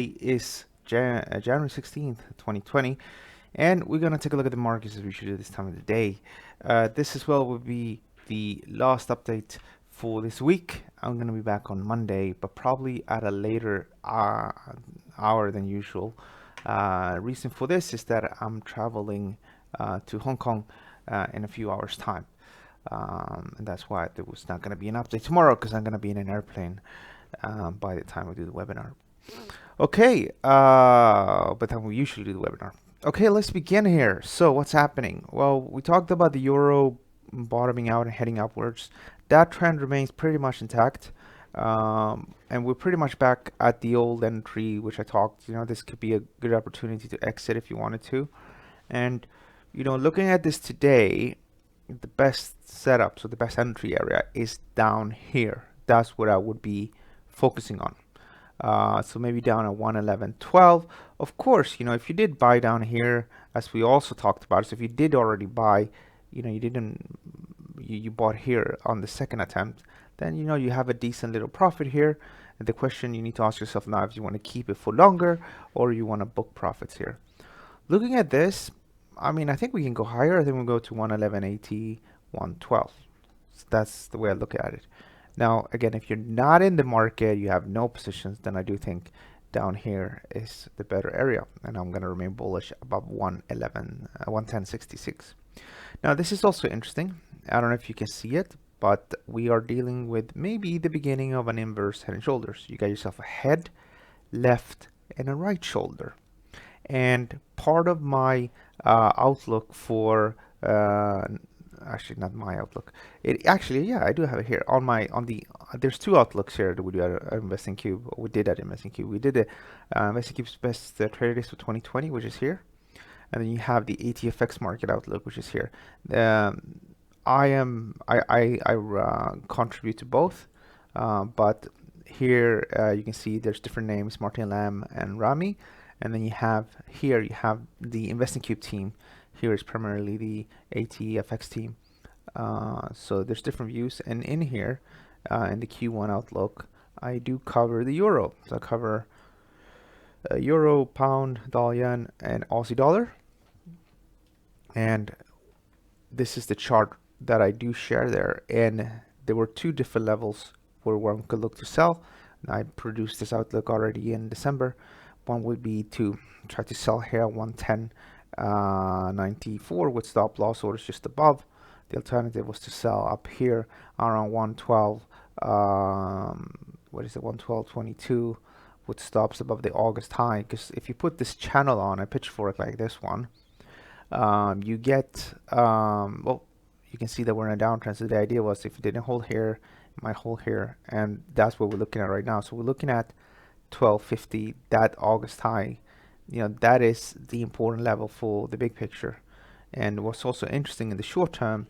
Is January 16th, 2020, and we're going to take a look at the markets as we should do this time of the day. This as well will be the last update for this week. I'm going to be back on Monday, but probably at a later hour than usual. Reason for this is that I'm traveling to Hong Kong in a few hours' time. And that's why there was not going to be an update tomorrow, because I'm going to be in an airplane by the time we do the webinar. Okay, by the time we usually do the webinar. Okay, let's begin here. So what's happening? Well, we talked about the euro bottoming out and heading upwards. That trend remains pretty much intact. And we're pretty much back at the old entry, which I talked, this could be a good opportunity to exit if you wanted to. And, looking at this today, the best setup, so the best entry area is down here. That's what I would be focusing on. So maybe down at 111.12. Of course, if you did buy down here, as we also talked about, so if you did already buy, you bought here on the second attempt, then you have a decent little profit here. And the question you need to ask yourself now, if you want to keep it for longer or you want to book profits here. Looking at this, I think we can go higher. I think we'll go to 111.80, 112. So that's the way I look at it. Now, again, if you're not in the market, you have no positions, then I do think down here is the better area. And I'm going to remain bullish above 110.66. Now, this is also interesting. I don't know if you can see it, but we are dealing with maybe the beginning of an inverse head and shoulders. You got yourself a head, left, and a right shoulder. And part of my outlook for actually not my outlook, it actually, yeah, I do have it here on the there's two outlooks here that we do at Investing Cube. We did at Investing Cube. We did the Investing Cube's best trader days for 2020, which is here, and then you have the ATFX market outlook, which is here. I contribute to both, but here you can see there's different names: Martin Lam and Rami. And then you have the Investing Cube team. Here is primarily the ATFX team. So there's different views. And in here, in the Q1 outlook, I do cover the euro. So I cover euro, pound, dollar, yen, and Aussie dollar. And this is the chart that I do share there. And there were two different levels where one could look to sell. And I produced this outlook already in December. One would be to try to sell here at 110.94 with stop loss orders just above. The alternative was to sell up here around 112. What is it? 112.22 with stops above the August high. Because if you put this channel on a pitchfork like this one, you get well, you can see that we're in a downtrend. So the idea was if it didn't hold here, it might hold here, and that's what we're looking at right now. So we're looking at 1250, that August high, that is the important level for the big picture. And what's also interesting in the short term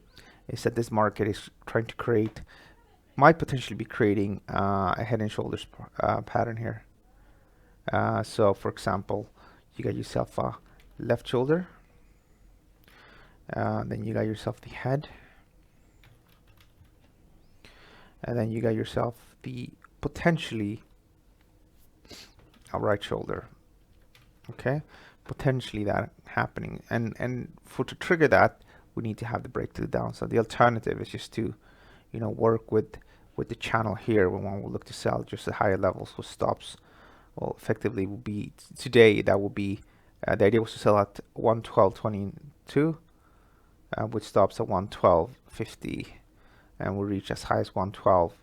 is that this market is trying to might potentially be creating a head and shoulders pattern here. So for example, you got yourself a left shoulder, then you got yourself the head, and then you got yourself the potentially a right shoulder. Okay, potentially that happening, and to trigger that, we need to have the break to the downside. The alternative is just to work with the channel here when one will look to sell just at higher levels with stops. Well, effectively will be today, that will be the idea was to sell at 112.22 with stops at 112.50, and we'll reach as high as 112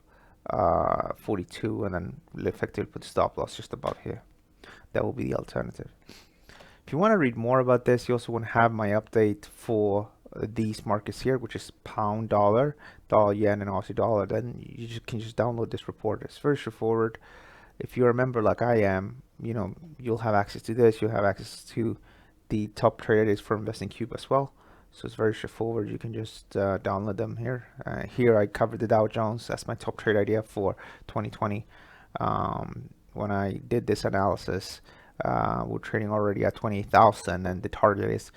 42, and then we'll effectively put the stop loss just about here. That will be the alternative. If you want to read more about this, you also want to have my update for these markets here, which is pound, dollar, yen, and Aussie dollar. Then you can just download this report. It's very straightforward. If you're a member like I am, you'll have access to this. You'll have access to the top traders for Investing Cube as well. So it's very straightforward. You can just download them here. Here I covered the Dow Jones. That's my top trade idea for 2020. When I did this analysis, we're trading already at 28,000, and the target is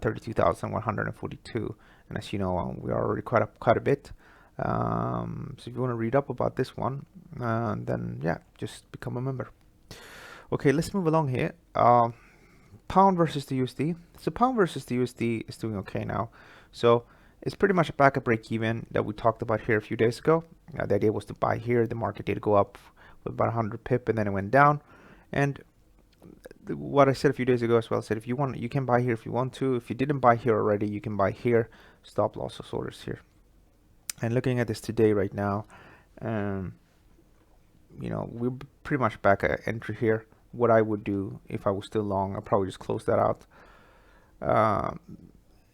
32,142. And as you know, we are already quite a bit. So if you want to read up about this one, then yeah, just become a member. Okay, let's move along here. Pound versus the USD. So pound versus the USD is doing okay now. So it's pretty much back at break even that we talked about here a few days ago. The idea was to buy here. The market did go up with about 100 pip and then it went down. And what I said a few days ago as well, I said if you want, you can buy here if you want to. If you didn't buy here already, you can buy here. Stop loss orders here. And looking at this today right now, you know, we're pretty much back at entry here. What I would do if I was still long, I'll probably just close that out.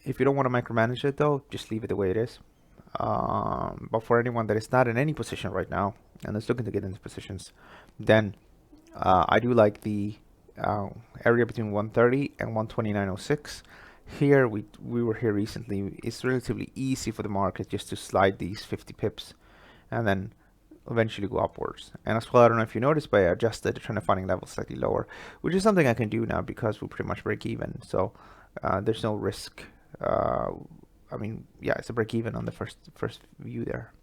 If you don't want to micromanage it though, just leave it the way it is. But for anyone that is not in any position right now and is looking to get into positions, then I do like the area between 130 and 129.06. Here we were here recently. It's relatively easy for the market just to slide these 50 pips and then eventually go upwards. And as well, I don't know if you noticed, but I adjusted the trend defining level slightly lower, which is something I can do now because we pretty much break even. So there's no risk. I mean, yeah, it's a break even on the first view there.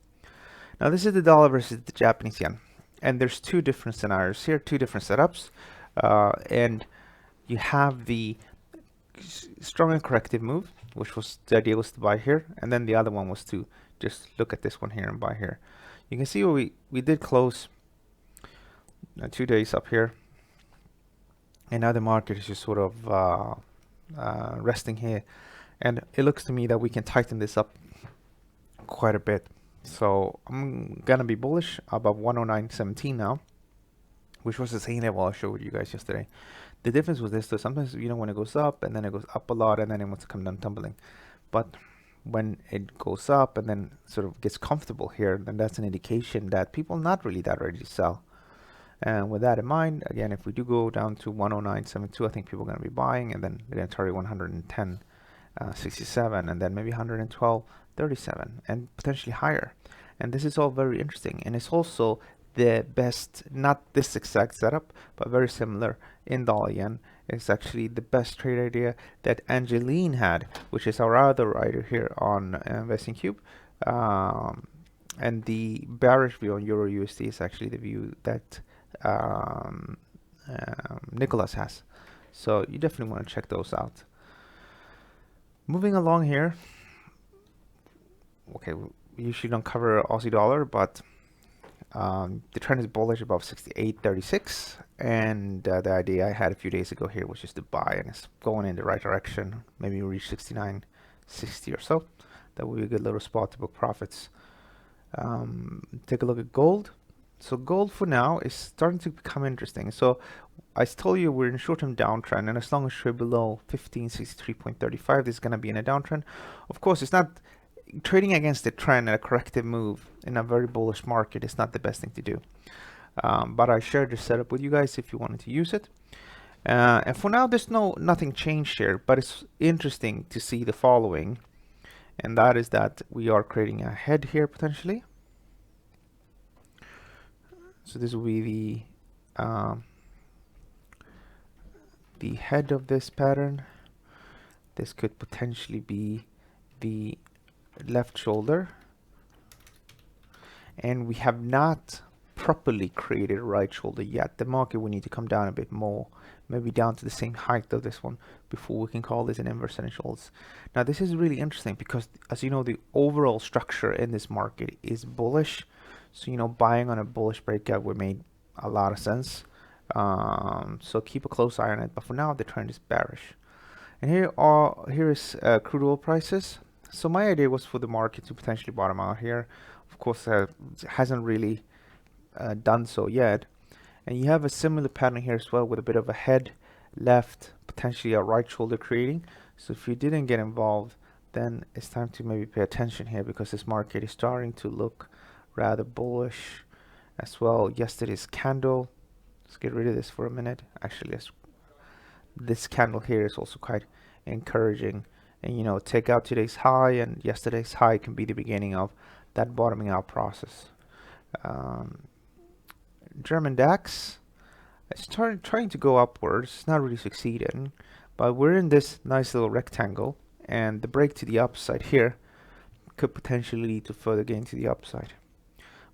Now this is the dollar versus the Japanese yen, and there's two different scenarios here, two different setups, and you have the strong and corrective move, which was the idea was to buy here, and then the other one was to just look at this one here and buy here. You can see what we did close 2 days up here, and now the market is just sort of resting here, and it looks to me that we can tighten this up quite a bit. So I'm gonna be bullish above 109.17 now, which was the same level I showed you guys yesterday. The difference was this, so sometimes, you know, when it goes up and then it goes up a lot and then it wants to come down tumbling, but when it goes up and then sort of gets comfortable here, then that's an indication that people are not really that ready to sell. And with that in mind, again, if we do go down to 109.72, I think people are going to be buying, and then they're going to target 110.67, and then maybe 112.37, and potentially higher. And this is all very interesting, and it's also the best, not this exact setup, but very similar in dollar yen. It's actually the best trade idea that Angeline had, which is our other writer here on Investing Cube. And the bearish view on Euro USD is actually the view that Nicholas has. So you definitely want to check those out. Moving along here. Okay, we usually don't cover Aussie dollar, but the trend is bullish above 68.36, and the idea I had a few days ago here was just to buy, and it's going in the right direction. Maybe we reach 69.60 or so. That would be a good little spot to book profits. Take a look at gold. So gold for now is starting to become interesting. So I told you we're in a short-term downtrend, and as long as we're below 1563.35, this is going to be in a downtrend. Of course, it's not trading against the trend and a corrective move in a very bullish market is not the best thing to do. But I shared this setup with you guys if you wanted to use it. And for now, there's nothing changed here, but it's interesting to see the following, and that is that we are creating a head here potentially. So this will be the head of this pattern. This could potentially be the left shoulder, and we have not properly created a right shoulder yet. The market will need to come down a bit more, maybe down to the same height of this one, before we can call this an inverse head and shoulders. Now this is really interesting because, as you know, the overall structure in this market is bullish. So, you know, buying on a bullish breakout would make a lot of sense. So keep a close eye on it. But for now, the trend is bearish. And here is crude oil prices. So my idea was for the market to potentially bottom out here. Of course, it hasn't really done so yet. And you have a similar pattern here as well, with a bit of a head left, potentially a right shoulder creating. So if you didn't get involved, then it's time to maybe pay attention here, because this market is starting to look rather bullish as well. Yesterday's candle, let's get rid of this for a minute. Actually, this candle here is also quite encouraging. And, you know, take out today's high, and yesterday's high can be the beginning of that bottoming out process. German DAX is trying to go upwards. It's not really succeeding, but we're in this nice little rectangle, and the break to the upside here could potentially lead to further gain to the upside.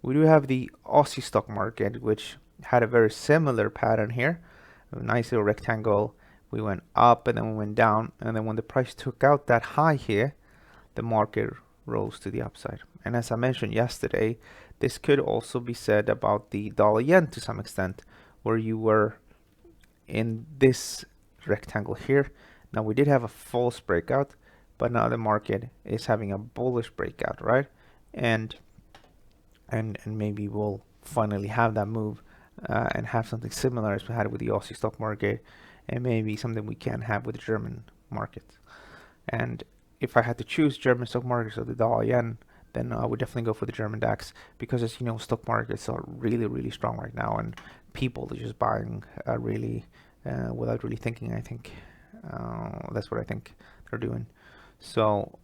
We do have the Aussie stock market, which had a very similar pattern here, a nice little rectangle. We went up and then we went down, and then when the price took out that high here, the market rose to the upside. And as I mentioned yesterday, this could also be said about the dollar yen to some extent, where you were in this rectangle here. Now we did have a false breakout, but now the market is having a bullish breakout, right? And maybe we'll finally have that move and have something similar as we had with the Aussie stock market, and maybe something we can have with the German market. And if I had to choose German stock markets or the dollar yen, then I would definitely go for the German DAX, because as you know, stock markets are really, really strong right now, and people are just buying really without really thinking. I think that's what I think they're doing. So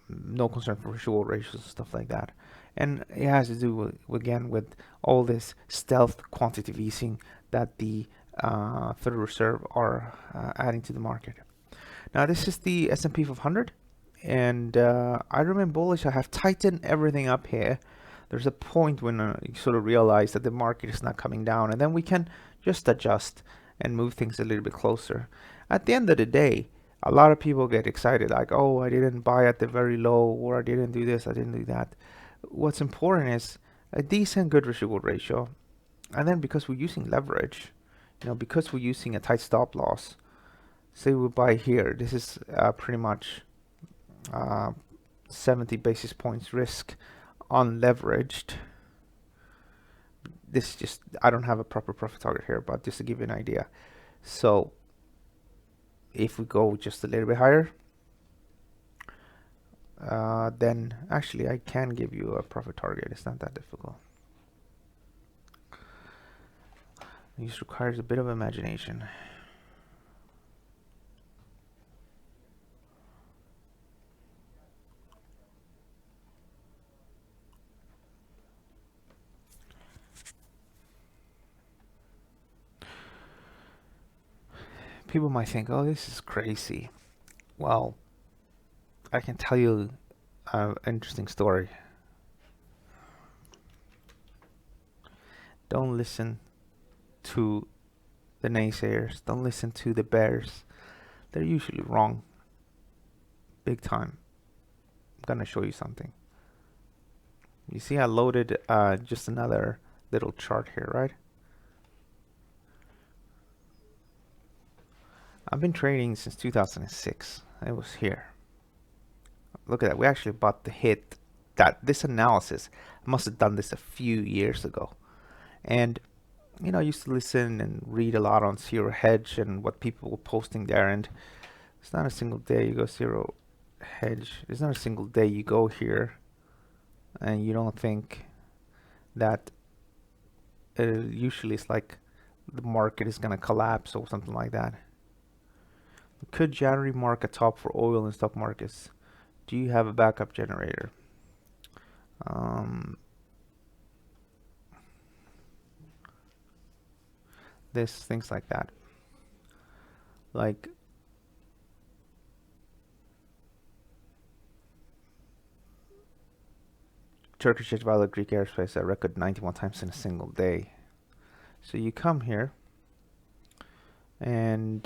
no concern for residual ratios and stuff like that. And it has to do again with all this stealth quantitative easing that the Federal Reserve are adding to the market. Now this is the S&P 500, and I remain bullish. I have tightened everything up here. There's a point when you sort of realize that the market is not coming down, and then we can just adjust and move things a little bit closer. At the end of the day, a lot of people get excited, like, oh, I didn't buy at the very low, or I didn't do this, I didn't do that. What's important is a decent good residual ratio, and then because we're using leverage, because we're using a tight stop loss, say we buy here, this is pretty much 70 basis points risk unleveraged. This is just, I don't have a proper profit target here, but just to give you an idea. So if we go just a little bit higher, then actually I can give you a profit target. It's not that difficult. This requires a bit of imagination. People might think, oh, this is crazy. Well, I can tell you an interesting story. Don't listen to the naysayers. Don't listen to the bears. They're usually wrong. Big time. I'm gonna show you something. You see I loaded just another little chart here, right? I've been trading since 2006. It was here. Look at that. We actually bought the hit. That this analysis, I must have done this a few years ago. And I used to listen and read a lot on Zero Hedge and what people were posting there. And it's not a single day you go Zero Hedge. It's not a single day you go here and you don't think that usually it's like the market is going to collapse or something like that. Could January mark a top for oil and stock markets? Do you have a backup generator? Things like that. Like Turkish Violet Greek airspace at record 91 times in a single day. So you come here and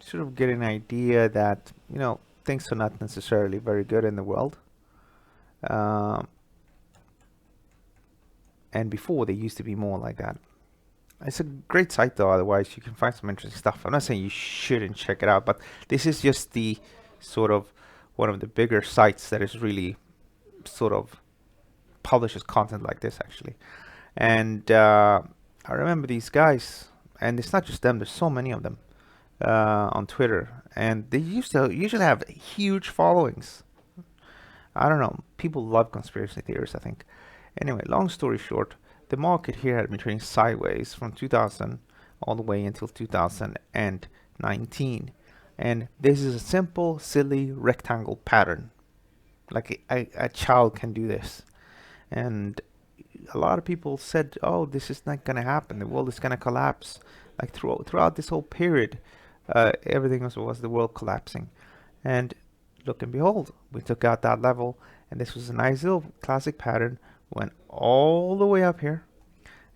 sort of get an idea that things are not necessarily very good in the world. And before they used to be more like that. It's a great site though, otherwise you can find some interesting stuff. I'm not saying you shouldn't check it out, but this is just the sort of one of the bigger sites that is really sort of publishes content like this actually. And I remember these guys, and it's not just them, there's so many of them on Twitter, and they usually have huge followings. I don't know, people love conspiracy theories, I think. Anyway, long story short, the market here had been trading sideways from 2000 all the way until 2019. And this is a simple, silly rectangle pattern. Like a child can do this. And a lot of people said, oh, this is not going to happen. The world is going to collapse. Like throughout this whole period, everything was the world collapsing. And look and behold, we took out that level. And this was a nice little classic pattern. Went all the way up here,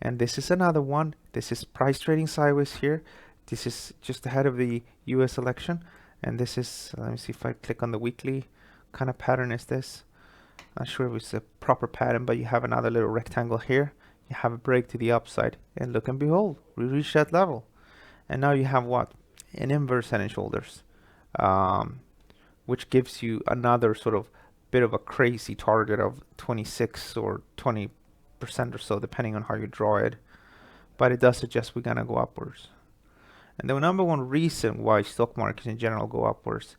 And this is another one. This is price trading sideways here. This is just ahead of the US election. And this is, let me see if I click on the weekly, kind of pattern is this. Not sure if it's a proper pattern, but you have another little rectangle here. You have a break to the upside, and look and behold, we reached that level. And now you have what? An inverse head and shoulders, which gives you another sort of bit of a crazy target of 26 or 20% or so, depending on how you draw it. But it does suggest we're gonna go upwards. And the number one reason why stock markets in general go upwards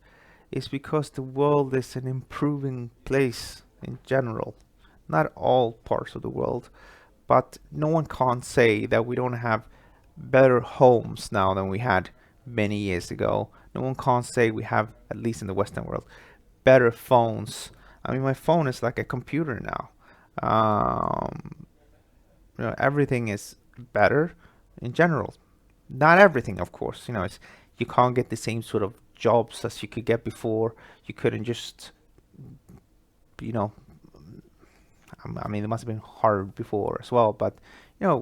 is because the world is an improving place in general. Not all parts of the world, but no one can't say that we don't have better homes now than we had many years ago. No one can't say we have, at least in the Western world, better phones. I mean, my phone is like a computer now. Everything is better in general. Not everything, of course. You can't get the same sort of jobs as you could get before. You couldn't just, I mean, it must have been hard before as well. But like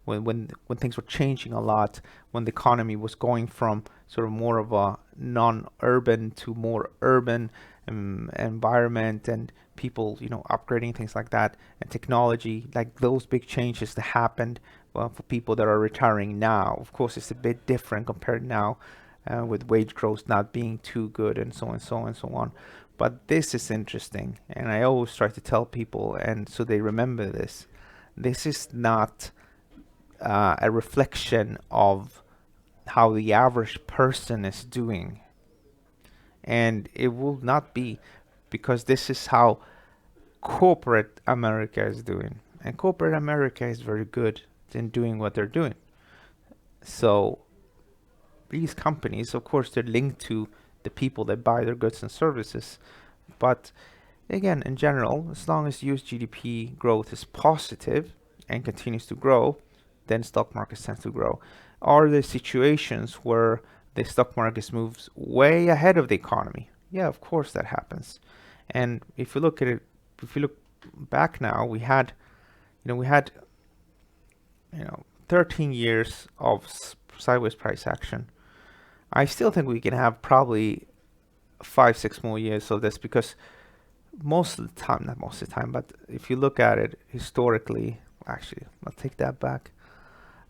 when things were changing a lot, when the economy was going from sort of more of a non-urban to more urban environment, and people, upgrading things like that, and technology, like those big changes that happened. Well, for people that are retiring now, of course, it's a bit different compared now, with wage growth not being too good, and so on, so on, so on. But this is interesting, and I always try to tell people, and so they remember this. This is not a reflection of how the average person is doing, and it will not be, because this is how corporate America is doing, and corporate America is very good in doing what they're doing. So these companies, of course, they're linked to the people that buy their goods and services. But again, in general, as long as US GDP growth is positive and continues to grow, then stock markets tend to grow. Are there situations where the stock market moves way ahead of the economy? Yeah, of course that happens. And if you look at it, if you look back now, we had 13 years of sideways price action. I still think we can have probably 5-6 more years of this, because most of the time, not most of the time, but if you look at it historically, actually, I'll take that back.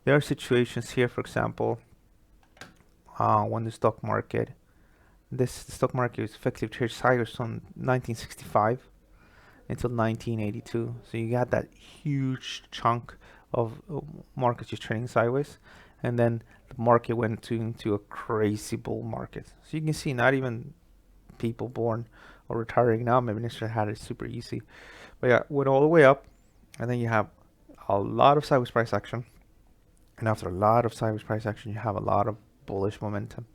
There are situations here, for example, when the stock market is effectively traded sideways from 1965 until 1982. So you got that huge chunk of markets just trading sideways, and then the market went into a crazy bull market. So you can see not even people born or retiring now maybe necessarily had it super easy. But yeah, went all the way up, and then you have a lot of sideways price action, and after a lot of sideways price action, you have a lot of bullish momentum.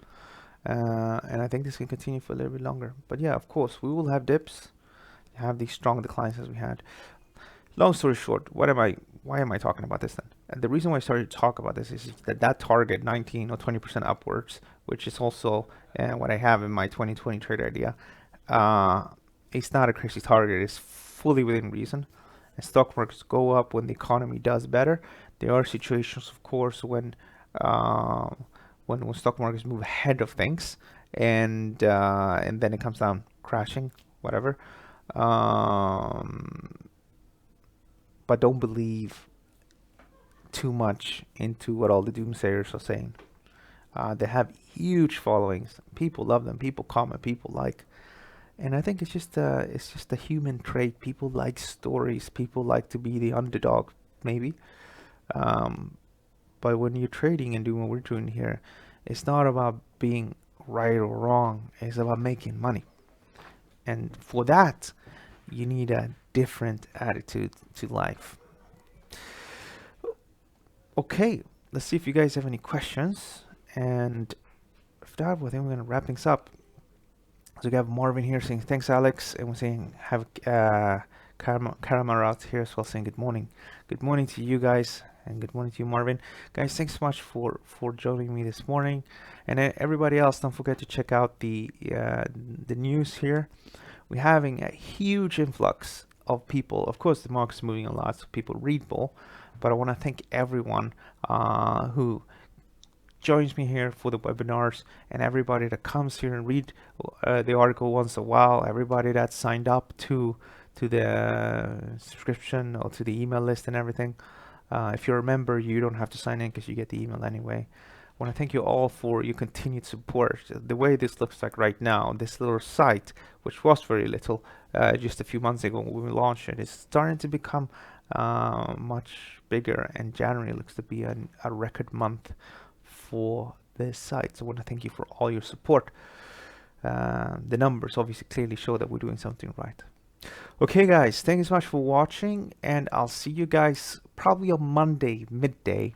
And I think this can continue for a little bit longer. But yeah, of course, we will have dips, have these strong declines as we had. Long story short, why am I talking about this then? And the reason why I started to talk about this is that target 19 or 20% upwards, which is also what I have in my 2020 trade idea, it's not a crazy target. It's fully within reason. And stock markets go up when the economy does better. There are situations, of course, when stock markets move ahead of things, and then it comes down crashing, whatever. But don't believe too much into what all the doomsayers are saying. They have huge followings. People love them. People comment. People like. And I think it's just a human trait. People like stories. People like to be the underdog, maybe. But when you're trading and doing what we're doing here, it's not about being right or wrong. It's about making money. And for that, you need a different attitude to life. Okay, let's see if you guys have any questions. And if not, well, then we're gonna wrap things up. So we have Marvin here saying thanks, Alex, and we're saying have Karamarat here as well saying good morning. Good morning to you guys, and good morning to you, Marvin. Guys, thanks so much for joining me this morning, and everybody else, don't forget to check out the news here. We're having a huge influx of people. Of course, the market's moving a lot, so people read more. But I want to thank everyone who joins me here for the webinars, and everybody that comes here and read the article once a while, everybody that signed up to the subscription or to the email list and everything. If you're a member, you don't have to sign in because you get the email anyway. I want to thank you all for your continued support. The way this looks like right now, this little site, which was very little just a few months ago when we launched it, is starting to become much bigger, and January looks to be a record month for this site. So I want to thank you for all your support. The numbers obviously clearly show that we're doing something right. Okay, guys, thank you so much for watching, and I'll see you guys probably on Monday midday.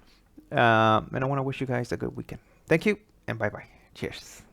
And I want to wish you guys a good weekend. Thank you, and bye bye. Cheers.